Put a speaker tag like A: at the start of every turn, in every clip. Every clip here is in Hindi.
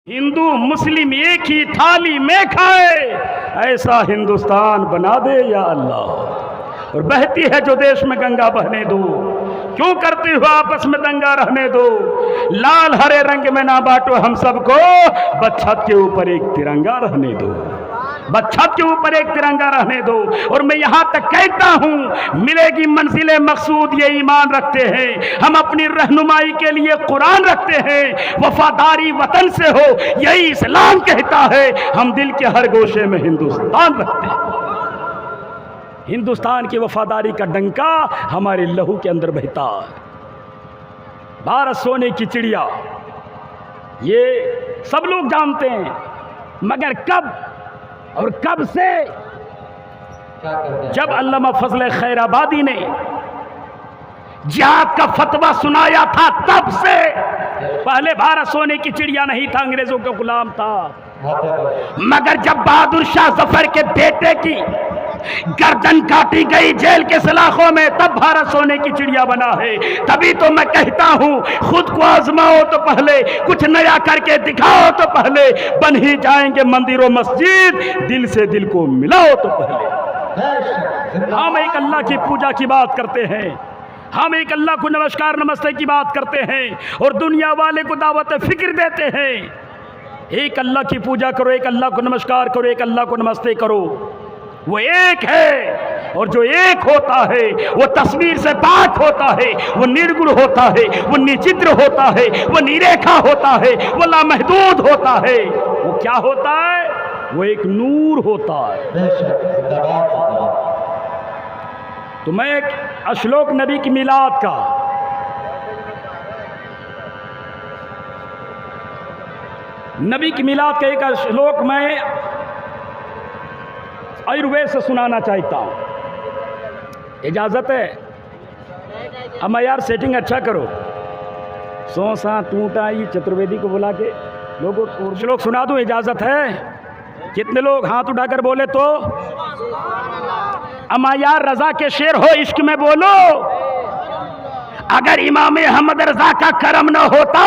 A: हिंदू मुस्लिम एक ही थाली में खाए, ऐसा हिंदुस्तान बना दे या अल्लाह। और बहती है जो देश में गंगा बहने दो, क्यों करती हो आपस में दंगा रहने दो। लाल हरे रंग में ना बांटो हम सबको, बस छत के ऊपर एक तिरंगा रहने दो, बस छत के ऊपर एक तिरंगा रहने दो। और मैं यहाँ तक कहता हूँ, मिलेगी मंजिले मकसूद ये ईमान रखते हैं, हम अपनी रहनुमाई के लिए कुरान रखते हैं, वफादारी वतन से हो यही इस्लाम कहता है, हम दिल के हर गोशे में हिंदुस्तान रखते हैं। हिंदुस्तान की वफादारी का डंका हमारे लहू के अंदर बहता है। भारत सोने की चिड़िया, ये सब लोग जानते हैं, मगर कब और कब से? जब अल्लामा फजल खैराबादी ने जिहाद का फतवा सुनाया था तब से। पहले भारत सोने की चिड़िया नहीं था, अंग्रेजों का गुलाम था। मगर जब बहादुर शाह जफर के बेटे की गर्दन काटी गई जेल के सलाखों में, तब भारत सोने की चिड़िया बना है। तभी तो मैं कहता हूं, खुद को आजमाओ तो पहले, कुछ नया करके दिखाओ तो पहले, बन ही जाएंगे मंदिर और मस्जिद, दिल से दिल को मिलाओ तो पहले। हम एक अल्लाह की पूजा की बात करते हैं, हम एक अल्लाह को नमस्कार नमस्ते की बात करते हैं, और दुनिया वाले को दावत फिक्र देते हैं। एक अल्लाह की पूजा करो, एक अल्लाह को नमस्कार करो, एक अल्लाह को नमस्ते करो। वो एक है, और जो एक होता है वो तस्वीर से पाक होता है, वो निर्गुण होता है, वो निचित्र होता है, वो निरेखा होता है, वो लामहदूद होता है। वो क्या होता है? वो एक नूर होता है। तो मैं एक अश्लोक नबी की मिलाद का, नबी की मिलाद का एक श्लोक मैं आयुर्वेद से सुनाना चाहता हूँ। इजाज़त है? अब मैं यार सेटिंग अच्छा करो। सोसा टूटा ये चतुर्वेदी को बुला के लोगों को श्लोक सुना दूँ, इजाज़त है? कितने लोग हाथ उठाकर बोले तो? अमा यार रज़ा के शेर हो, इश्क में बोलो। अगर इमाम अहमद रज़ा का करम न होता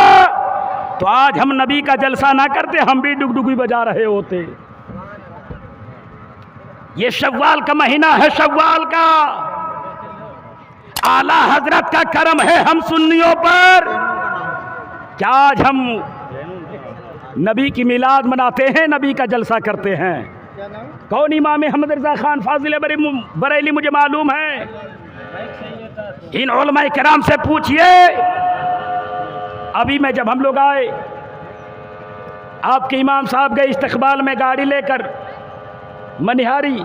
A: तो आज हम नबी का जलसा ना करते, हम भी डुगडुगी बजा रहे होते। ये शव्वाल का महीना है, शव्वाल का आला हजरत का करम है हम सुन्नियों पर। क्या आज हम नबी की मिलाद मनाते हैं, नबी का जलसा करते हैं? कौन इमाम अहमद रज़ा खान फाजिल बरेली मुझे मालूम है। इन उलमाए किराम से पूछिए। अभी मैं जब हम लोग आए, आपके इमाम साहब गए इस्तकबाल में गाड़ी लेकर मनिहारी,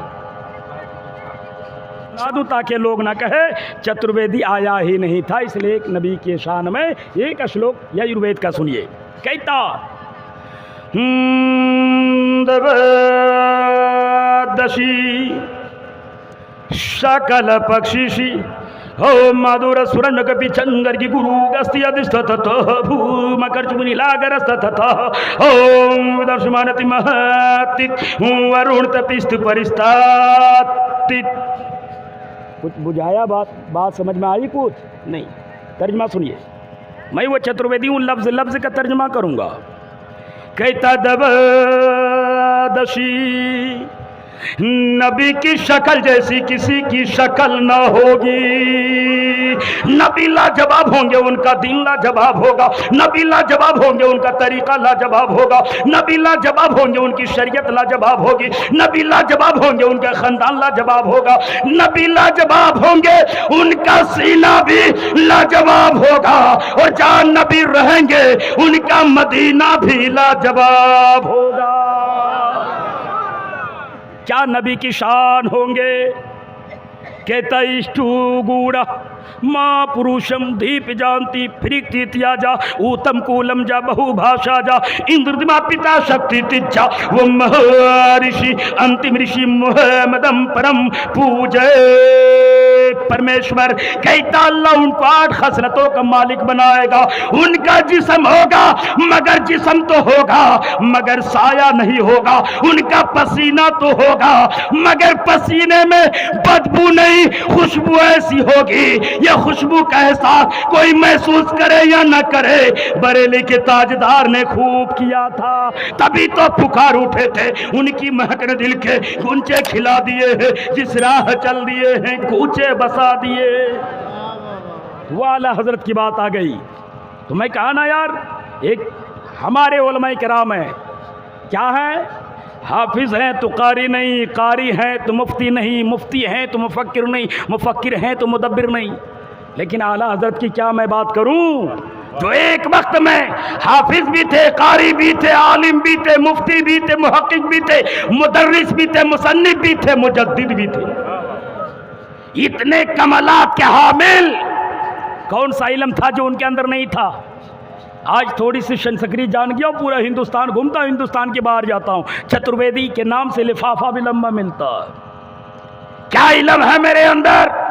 A: साधु, ताकि लोग ना कहे चतुर्वेदी आया ही नहीं था। इसलिए एक नबी के शान में एक श्लोक या आयुर्वेद का सुनिए। कहता दशी शकल पक्षी हो मधुर सुरन कपि चंगर की गुरु गस्ति अधिष्ठत भू मकर चुनी लागरस्तत ओम दर्शमानति महति वरुण तपिस्त परिस्तातित। कुछ बुझाया? बात समझ में आई? कुछ नहीं। तर्जमा सुनिए, मैं वो चतुर्वेदी हूँ, लफ्ज लफ्ज का तर्जमा करूँगा। कहता दबदशी नबी की शक्ल जैसी किसी की शक्ल न होगी। नबी लाजवाब होंगे, उनका दीन लाजवाब होगा। नबी लाजवाब होंगे, उनका तरीका लाजवाब होगा। नबी लाजवाब होंगे, उनकी शरीयत लाजवाब होगी। नबी लाजवाब होंगे, उनका खानदान लाजवाब होगा। नबी लाजवाब होंगे, उनका सीना भी लाजवाब होगा। और जहाँ नबी रहेंगे, उनका मदीना भी लाजवाब होगा। क्या नबी की शान होंगे? कहता इष्टू गूढ़ा माँ पुरुषम दीप जानती फिरिक्ति त्याजा ऊतम कूलम जा बहुभाषा जा इंद्रदिमा पिता शक्ति तिजा वो महर्षि अंतिम ऋषि मुहम्मदम परम पूजे एक परमेश्वर कहता अल्लाह उनको 8 खसलतों का मालिक बनाएगा। उनका जिस्म होगा मगर जिस्म तो होगा मगर साया नहीं होगा। उनका पसीना तो होगा मगर पसीने में बदबू नहीं, खुशबू ऐसी होगी ये खुशबू का एहसास कोई महसूस करे या न करे। बरेली के ताजदार ने खूब किया था, तभी तो पुकार उठे थे। उनकी महक ने दिल के गुंचे खिला दिए हैं, जिस राह चल दिए हैं कूचे बसा दिए। वो आला हजरत की बात आ गई तो मैं कहा ना यार, एक हमारे उलमाए किराम है, क्या है, हाफिज हैं तो कारी नहीं, कारी हैं तो मुफ्ती नहीं, मुफ्ती हैं तो मुफक्किर नहीं, मुफक्किर हैं तो मुदब्बिर नहीं। लेकिन आला हजरत की क्या मैं बात करूं, जो एक वक्त में हाफिज भी थे, कारी भी थे, आलिम भी थे, मुफ्ती भी थे, मुहक्किक भी थे, मुदर्रिस भी थे, मुसन्निफ भी थे, मुजद्दिद भी थे। इतने कमालात के हामिल कौन सा इल्म था जो उनके अंदर नहीं था। आज थोड़ी सी संस्कृत जान गया, पूरा हिंदुस्तान घूमता हूँ, हिंदुस्तान के बाहर जाता हूँ, चतुर्वेदी के नाम से लिफाफा भी लंबा मिलता है। क्या इल्म है मेरे अंदर,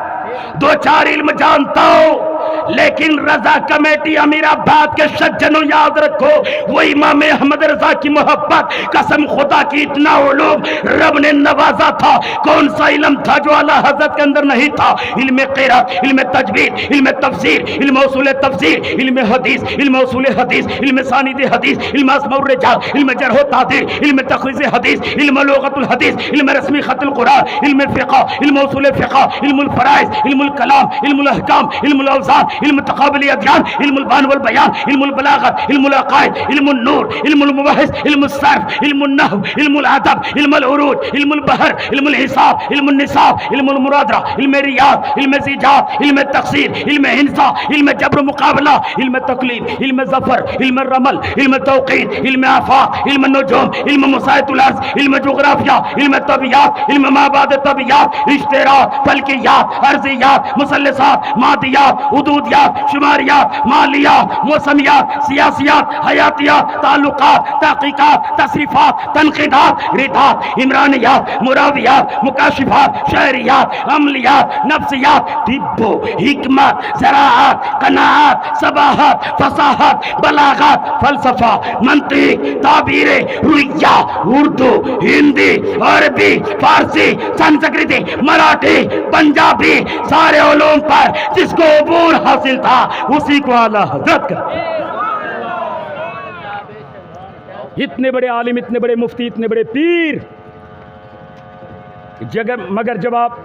A: 2-4 इल्म जानता हूँ, लेकिन रजा कमेटी अमीराबाद के सज्जनों याद रखो, वो इमाम अहमद रजा की मोहब्बत, कसम खुदा की इतना उलूम रब ने नवाजा था। कौन सा इल्म था जो आला हजरत के अंदर नहीं था। इल्म क़िरात, इल्म तजवीद, इल्म तफसीर, इल्म उसूल तफसीर, इल्म हदीस, इल्म उसूल हदीस, इल्म सानिद हदीस, इल्म अस्माउर रिजाल, इल्म जरह व तादील, इल्म तखरीज हदीस, इल्म लुगतुल हदीस, इल्म रस्मी खतुल कुरान, इल्म फ़िक़ह, इल्म उसूल फ़िक़ह, इल्मुल फ़राइज़, इल्मुल कलाम, इल्मुल अहकाम, इल्मुल औज़ान, इल्म तक़ाबुल अदयान, इल्मुल बयान वल बयान, इल्मुल बलागत, इल्मुल अक़ाइद, इल्मुन नूर, इल्मुल मुबाहिस, इल्मुल सर्फ, इल्मुल नहव, इल्मुल अदब, इल्मुल उरूज, इल्मुल बहर, इल्मुल हिसाब, इल्मुल निसाब, इल्मुल मुरादरा, इल्म रियाद, इल्म ज़िजात, इल्म तक़सीर, इल्म हिंसा, इल्म जब्र मुक़ाबला, इल्म तक़लीद, इल्म ज़फ़र, इल्म रमल, इल्म तौक़ीद, इल्म आफ़ाक़, इल्म नुजूम, इल्म मुसाइतुल अर्ज़, इल्म जुग़राफ़िया, इल्म तबियात, इल्म माबाद तबियात, इश्तिराक, फ़ल्कियात, अर्ज़ियात, मुसल्लसात, मादियात, उदूदियात, शुमारियात, मालियात, मौसमियात, सियासियात, हयातियात, ताल्लुकात, तहक़ीक़ात, तसरीफ़ात, तनक़ीदात, रिदात, इमरानियात, मुरावियात, मुकाशिफ़ात, शहरियात, अमलियात, नफ्सियात, तिब्बो, हिकमत, ज़राअत, क़नाअत, सबाहत, फ़साहत, बलागत, फ़लसफ़ा, मंतिक़, ताबीरे, रुइया, उर्दू, हिंदी, अरबी, फ़ारसी, संस्कृति, मराठी, पंजाबी, सारे उलूम पर जिसको अबूर हासिल था उसी को आला हजरत का। इतने बड़े आलिम, इतने बड़े मुफ्ती, इतने बड़े पीर, जगह मगर जब आप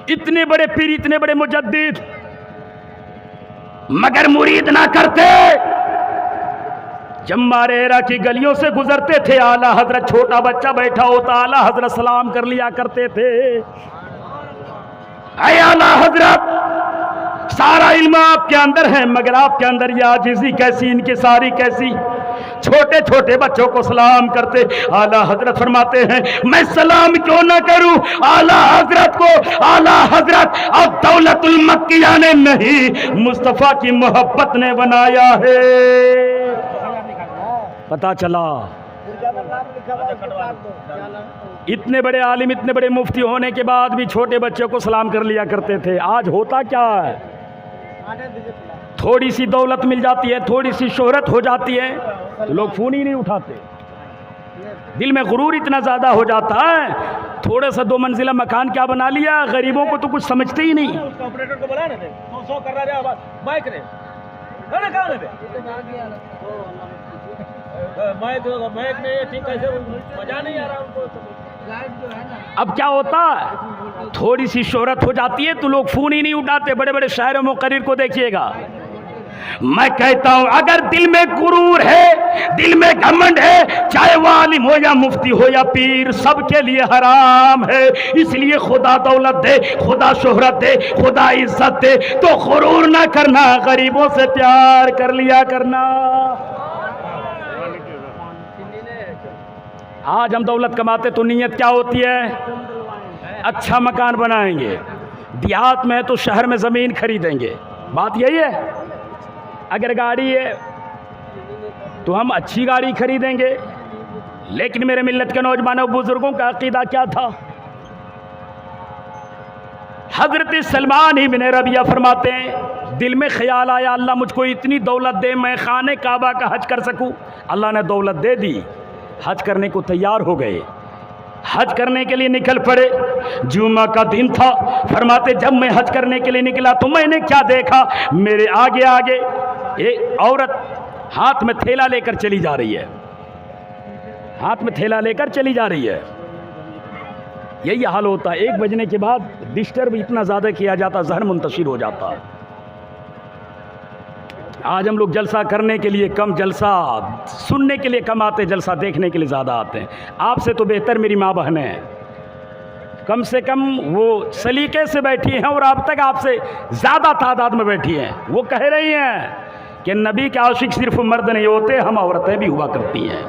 A: इतने बड़े पीर, इतने बड़े मुजद्दिद मगर मुरीद ना करते। जब मारेरा की गलियों से गुजरते थे, आला हजरत, छोटा बच्चा बैठा होता, आला हजरत सलाम कर लिया करते थे। ऐ आला हजरत, सारा इल्म आपके अंदर है मगर आपके अंदर ये आजिज़ी कैसी, इनकी सारी कैसी। छोटे छोटे बच्चों को सलाम करते, आला हजरत फरमाते हैं मैं सलाम क्यों ना करूं। आला हजरत को आला हजरत अब दौलतुल मक्किया ने नहीं, मुस्तफ़ा की मोहब्बत ने बनाया है। पता चला इतने बड़े आलिम, इतने बड़े मुफ्ती होने के बाद भी छोटे बच्चों को सलाम कर लिया करते थे। आज होता क्या है, थोड़ी सी दौलत मिल जाती है, थोड़ी सी शोहरत हो जाती है तो लोग फ़ोन ही नहीं उठाते। दिल में गुरूर इतना ज़्यादा हो जाता है, थोड़ा सा 2 मंजिला मकान क्या बना लिया, गरीबों को तो कुछ समझते ही नहीं।
B: ऑपरेटर को बुला रहे थे, कर रहा है बाइक रे मैक में ठीक कैसे मजा नहीं आ रहा उनको।
A: अब क्या होता है, थोड़ी सी शोहरत हो जाती है तो लोग फ़ोन ही नहीं उठाते। बड़े बड़े शायर मुक़र्रिर को देखिएगा। मैं कहता हूं अगर दिल में गुरूर है, दिल में घमंड है, चाहे वो आलिम हो या मुफ्ती हो या पीर, सबके लिए हराम है। इसलिए खुदा दौलत दे, खुदा शोहरत दे, खुदा इज्जत दे तो गुरूर ना करना, गरीबों से प्यार कर लिया करना। आज हम दौलत कमाते तो नीयत क्या होती है, अच्छा मकान बनाएंगे, देहात में है तो शहर में ज़मीन खरीदेंगे। बात यही है। अगर गाड़ी है तो हम अच्छी गाड़ी खरीदेंगे, लेकिन मेरे मिल्लत के नौजवानों बुजुर्गों का अकीदा क्या था? हजरत सलमान इब्न रबिया फरमाते हैं, दिल में ख्याल आया अल्लाह मुझको इतनी दौलत दे मैं खाने काबा का हज कर सकूं। अल्लाह ने दौलत दे दी, हज करने को तैयार हो गए, हज करने के लिए निकल पड़े। जुम्मा का दिन था। फरमाते जब मैं हज करने के लिए निकला तो मैंने क्या देखा, मेरे आगे आगे एक औरत हाथ में थैला लेकर चली जा रही है, हाथ में थैला लेकर चली जा रही है। यही हाल होता है, 1 बजने के बाद डिस्टर्ब इतना ज़्यादा किया जाता, जहन मुंतशिर हो जाता है। आज हम लोग जलसा करने के लिए कम, जलसा सुनने के लिए कम आते, जलसा देखने के लिए ज़्यादा आते हैं। आपसे तो बेहतर मेरी माँ बहनें हैं, कम से कम वो सलीके से बैठी हैं और अब तक आपसे ज़्यादा तादाद में बैठी हैं। वो कह रही हैं कि नबी के आशिक सिर्फ मर्द नहीं होते, हम औरतें भी हुआ करती हैं।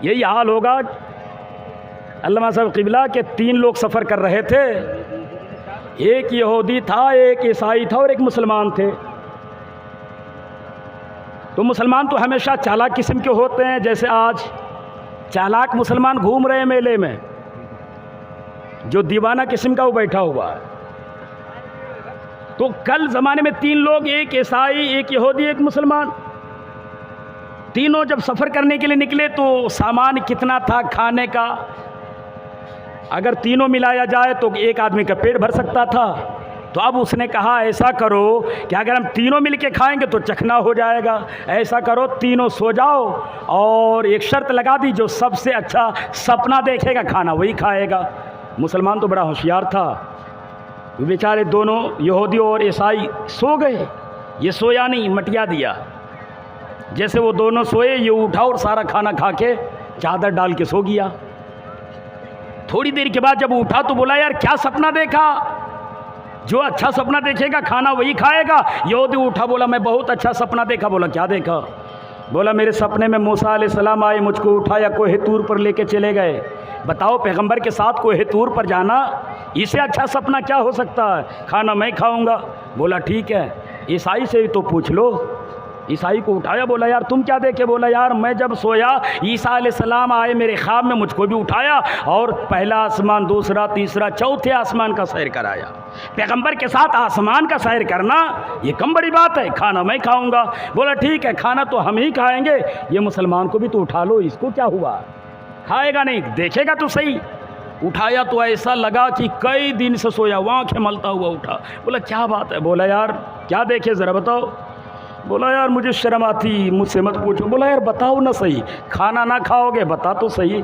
A: यही हाल होगा। अल्लामा साहब क़िबला के 3 लोग सफ़र कर रहे थे, एक यहूदी था, एक ईसाई था और एक मुसलमान थे। तो मुसलमान तो हमेशा चालाक किस्म के होते हैं, जैसे आज चालाक मुसलमान घूम रहे हैं मेले में, जो दीवाना किस्म का वो बैठा हुआ है। तो कल ज़माने में 3 लोग, एक ईसाई, एक यहूदी, एक मुसलमान, तीनों जब सफ़र करने के लिए निकले तो सामान कितना था खाने का, अगर तीनों मिलाया जाए तो एक आदमी का पेट भर सकता था। तो अब उसने कहा ऐसा करो कि अगर हम तीनों मिल के खाएंगे तो चखना हो जाएगा, ऐसा करो तीनों सो जाओ और एक शर्त लगा दी, जो सबसे अच्छा सपना देखेगा खाना वही खाएगा। मुसलमान तो बड़ा होशियार था, बेचारे दोनों यहूदी और ईसाई सो गए, ये सोया नहीं, मटिया दिया। जैसे वो दोनों सोए, ये उठा और सारा खाना खा के चादर डाल के सो गया। थोड़ी देर के बाद जब उठा तो बोला यार क्या सपना देखा, जो अच्छा सपना देखेगा खाना वही खाएगा। यहूदी उठा, बोला मैं बहुत अच्छा सपना देखा। बोला क्या देखा? बोला मेरे सपने में मूसा अलैहिस्सलाम आए, मुझको उठाया, कोहे तूर पर लेके चले गए। बताओ पैगंबर के साथ कोहे तूर पर जाना, इससे अच्छा सपना क्या हो सकता है? खाना मैं खाऊंगा। बोला ठीक है, ईसाई से भी तो पूछ लो। ईसाई को उठाया, बोला यार तुम क्या देखे? बोला यार मैं जब सोया ईसा अलैहिस्सलाम आए मेरे ख्वाब में, मुझको भी उठाया और पहला आसमान, दूसरा, तीसरा, चौथे आसमान का सैर कराया। पैगंबर के साथ आसमान का सैर करना ये कम बड़ी बात है, खाना मैं खाऊंगा। बोला ठीक है, खाना तो हम ही खाएंगे, ये मुसलमान को भी तो उठा लो, इसको क्या हुआ, खाएगा नहीं, देखेगा तो सही। उठाया तो ऐसा लगा कि कई दिन से सोया, आँखें मलता हुआ उठा। बोला क्या बात है? बोला यार क्या देखे ज़रा बताओ। बोला यार मुझे शर्म आती, मुझसे मत पूछो। बोला यार बताओ ना सही, खाना ना खाओगे बता तो सही।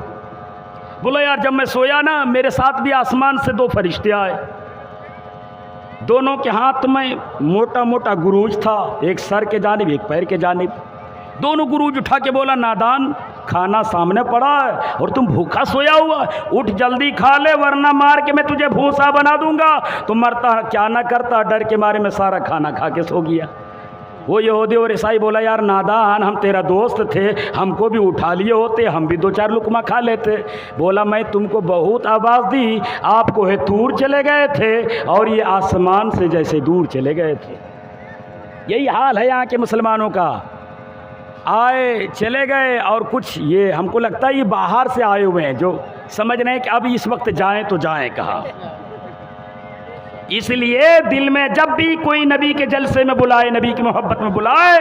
A: बोला यार जब मैं सोया ना, मेरे साथ भी आसमान से 2 फरिश्ते आए, दोनों के हाथ में मोटा मोटा गुरूज था, एक सर के जानिब एक पैर के जानिब। दोनों गुरूज उठा के बोला नादान, खाना सामने पड़ा है और तुम भूखा सोया हुआ, उठ जल्दी खा ले वरना मार के मैं तुझे भूसा बना दूंगा। तो मरता क्या ना करता, डर के मारे में सारा खाना खा के सो गया। वो यहूदी और ईसाई बोला यार नादान, हम तेरा दोस्त थे, हमको भी उठा लिए होते, हम भी 2-4 लुकमा खा लेते। बोला मैं तुमको बहुत आवाज़ दी, आप कोहे तूर चले गए थे और ये आसमान से जैसे दूर चले गए थे। यही हाल है यहाँ के मुसलमानों का, आए चले गए। और कुछ ये हमको लगता है ये बाहर से आए हुए हैं, जो समझ रहे हैं कि अब इस वक्त जाएं तो जाएं कहाँ। इसलिए दिल में जब भी कोई नबी के जलसे में बुलाए, नबी की मोहब्बत में बुलाए,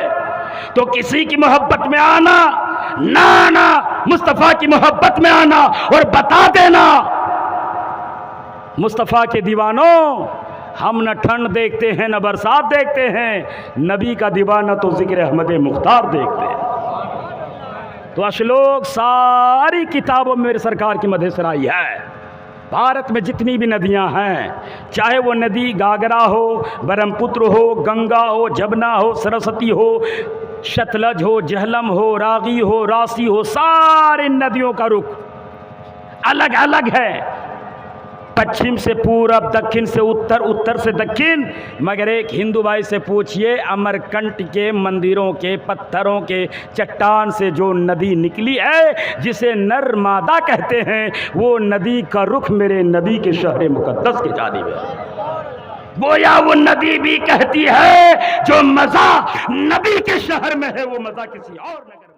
A: तो किसी की मोहब्बत में आना ना आना, मुस्तफ़ा की मोहब्बत में आना और बता देना मुस्तफ़ा के दीवानों, हम न ठंड देखते हैं न बरसात देखते हैं, नबी का दीवाना तो जिक्र अहमद मुख्तार देखते हैं। तो अशलोक सारी किताबों में मेरे सरकार की मदह सराई है। भारत में जितनी भी नदियां हैं, चाहे वो नदी गागरा हो, ब्रह्मपुत्र हो, गंगा हो, जमुना हो, सरस्वती हो, सतलज हो, झेलम हो, रागी हो, राशि हो, सारी नदियों का रुख अलग अलग है, पश्चिम से पूरब, दक्षिण से उत्तर, उत्तर से दक्षिण। मगर एक हिंदू भाई से पूछिए, अमरकंट के मंदिरों के पत्थरों के चट्टान से जो नदी निकली है, जिसे नर्मदा कहते हैं, वो नदी का रुख मेरे नबी के शहर मुकद्दस के जानिब है। गोया वो नदी भी कहती है जो मज़ा नबी के शहर में है, वो मज़ा किसी और नगर